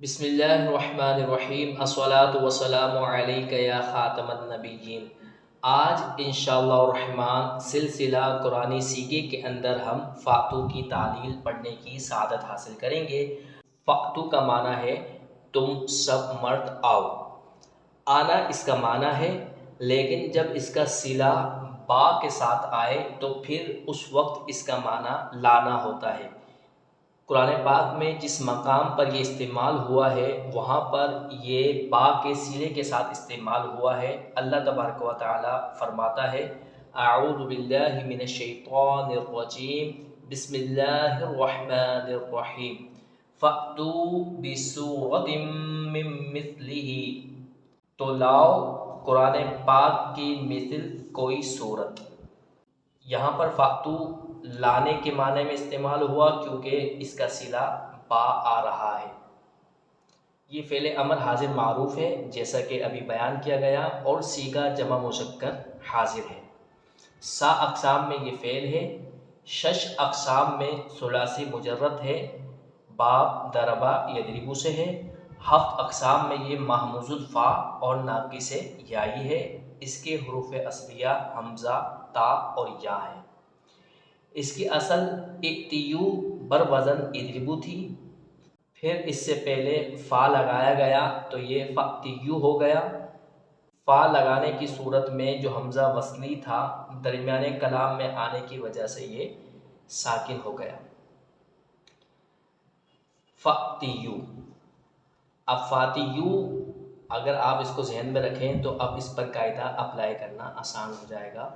بسم اللہ الرحمن الرحیم الصلاۃ والسلام علیک یا خاتم النبیین۔ آج انشاءاللہ الرحمن سلسلہ قرآنی سیکھے کے اندر ہم فاتو کی تعلیل پڑھنے کی سعادت حاصل کریں گے۔ فاتو کا معنی ہے تم سب مرد آؤ۔ آنا اس کا معنی ہے، لیکن جب اس کا صلہ با کے ساتھ آئے تو پھر اس وقت اس کا معنی لانا ہوتا ہے۔ قرآن پاک میں جس مقام پر یہ استعمال ہوا ہے وہاں پر یہ با کے صلے کے ساتھ استعمال ہوا ہے۔ اللہ تبارک و تعالی فرماتا ہے اعوذ باللہ من الشیطان الرجیم بسم اللہ الرحمن الرحیم فأتوا بسورۃ من مثلہ، تو لاؤ قرآن پاک کی مثل کوئی صورت۔ یہاں پر فاتو لانے کے معنی میں استعمال ہوا کیونکہ اس کا صلہ با آ رہا ہے۔ یہ فعل امر حاضر معروف ہے جیسا کہ ابھی بیان کیا گیا، اور صیغہ جمع مذکر حاضر ہے۔ سا اقسام میں یہ فعل ہے، شش اقسام میں ثلاثی مجرد ہے، باب ضربا یضربو سے ہے، ہفت اقسام میں یہ محموز الفا اور ناقص یائی ہے۔ اس کے حروف اصلیہ حمزہ، تا اور یا ہے۔ اس کی اصل اقتیو بر وزن ادربو تھی، پھر اس سے پہلے فا لگایا گیا تو یہ فاقتیو ہو گیا۔ فا لگانے کی صورت میں جو حمزہ وصلی تھا درمیانے کلام میں آنے کی وجہ سے یہ ساکن ہو گیا، فاقتیو۔ اب فاتیو اگر آپ اس کو ذہن میں رکھیں تو اب اس پر قاعدہ اپلائی کرنا آسان ہو جائے گا۔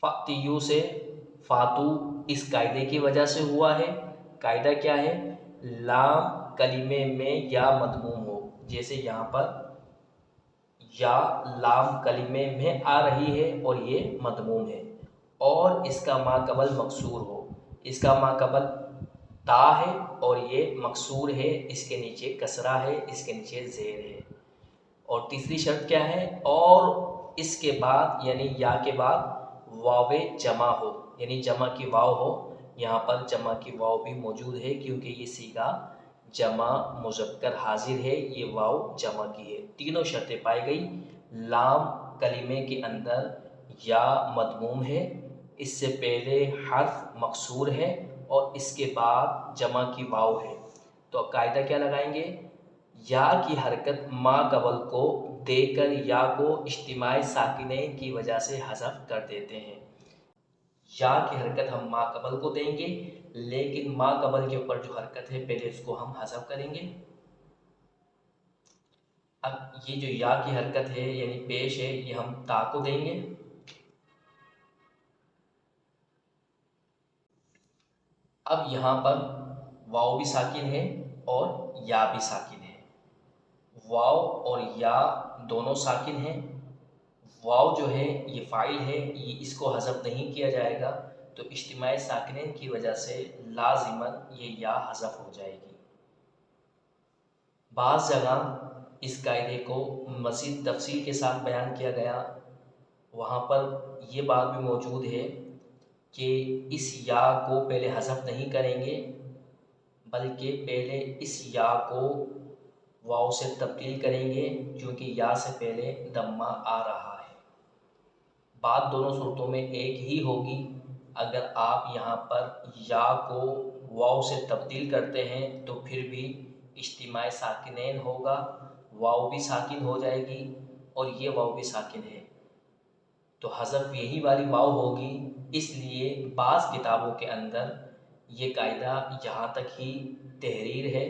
فاقتیو سے فاتو اس قاعدے کی وجہ سے ہوا ہے۔ قاعدہ کیا ہے؟ لام کلمے میں یا مضموم ہو، جیسے یہاں پر یا لام کلمے میں آ رہی ہے اور یہ مضموم ہے، اور اس کا ما قبل مکسور ہو۔ اس کا ما قبل تا ہے اور یہ مکسور ہے، اس کے نیچے کسرہ ہے، اس کے نیچے زیر ہے۔ اور تیسری شرط کیا ہے؟ اور اس کے بعد یعنی یا کے بعد واو جمع ہو، یعنی جمع کی واو ہو۔ یہاں پر جمع کی واو بھی موجود ہے کیونکہ یہ صیغہ جمع مذکر حاضر ہے، یہ واو جمع کی ہے۔ تینوں شرطیں پائی گئی۔ لام کلمے کے اندر یا مضموم ہے، اس سے پہلے حرف مکسور ہے، اور اس کے بعد جمع کی واو ہے۔ تو قاعدہ کیا لگائیں گے؟ یا کی حرکت ما قبل کو دے کر یا کو اجتماع ساکنین کی وجہ سے حذف کر دیتے ہیں۔ یا کی حرکت ہم ما قبل کو دیں گے، لیکن ما قبل کے اوپر جو حرکت ہے پہلے اس کو ہم حذف کریں گے۔ اب یہ جو یا کی حرکت ہے یعنی پیش ہے، یہ ہم تا کو دیں گے۔ اب یہاں پر واو بھی ساکن ہے اور یا بھی ساکن ہے۔ واو اور یا دونوں ساکن ہیں۔ واو جو ہے یہ فاعل ہے، یہ اس کو حذف نہیں کیا جائے گا، تو اجتماع ساکنین کی وجہ سے لازماً یہ یا حذف ہو جائے گی۔ بعض جگہ اس قاعدے کو مزید تفصیل کے ساتھ بیان کیا گیا، وہاں پر یہ بات بھی موجود ہے کہ اس یا کو پہلے حذف نہیں کریں گے، بلکہ پہلے اس یا کو واو سے تبدیل کریں گے، کیونکہ یا سے پہلے دمہ آ رہا ہے۔ بات دونوں صورتوں میں ایک ہی ہوگی۔ اگر آپ یہاں پر یا کو واو سے تبدیل کرتے ہیں تو پھر بھی اجتماع ساکنین ہوگا، واو بھی ساکن ہو جائے گی اور یہ واو بھی ساکن ہے، تو حذف یہی والی واو ہوگی۔ اس لیے بعض کتابوں کے اندر یہ قاعدہ یہاں تک ہی تحریر ہے،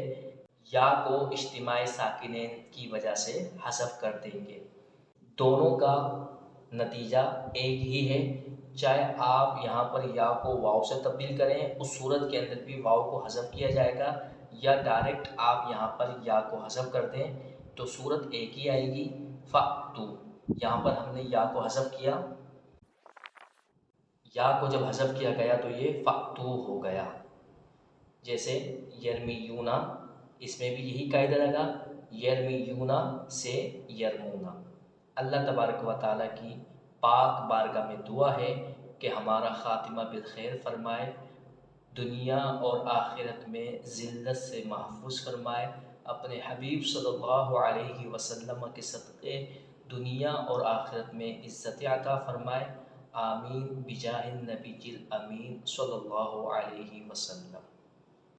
یا کو اجتماع ساکنین کی وجہ سے حذف کر دیں گے۔ دونوں کا نتیجہ ایک ہی ہے، چاہے آپ یہاں پر یا کو واو سے تبدیل کریں، اس صورت کے اندر بھی واو کو حذف کیا جائے گا، یا ڈائریکٹ آپ یہاں پر یا کو حذف کر دیں تو صورت ایک ہی آئے گی، فاتو۔ یہاں پر ہم نے یا کو حذف کیا، یا کو جب حذف کیا گیا تو یہ فاتو ہو گیا۔ جیسے یرمیونا، اس میں بھی یہی قاعدہ لگا، یرمیونا سے یرمونا۔ اللہ تبارک و تعالیٰ کی پاک بارگاہ میں دعا ہے کہ ہمارا خاتمہ بالخیر فرمائے، دنیا اور آخرت میں ذلت سے محفوظ فرمائے، اپنے حبیب صلی اللہ علیہ وسلم کے صدقے دنیا اور آخرت میں عزت عطا فرمائے۔ آمین بجاہ النبی الامین صلی اللہ علیہ وسلم۔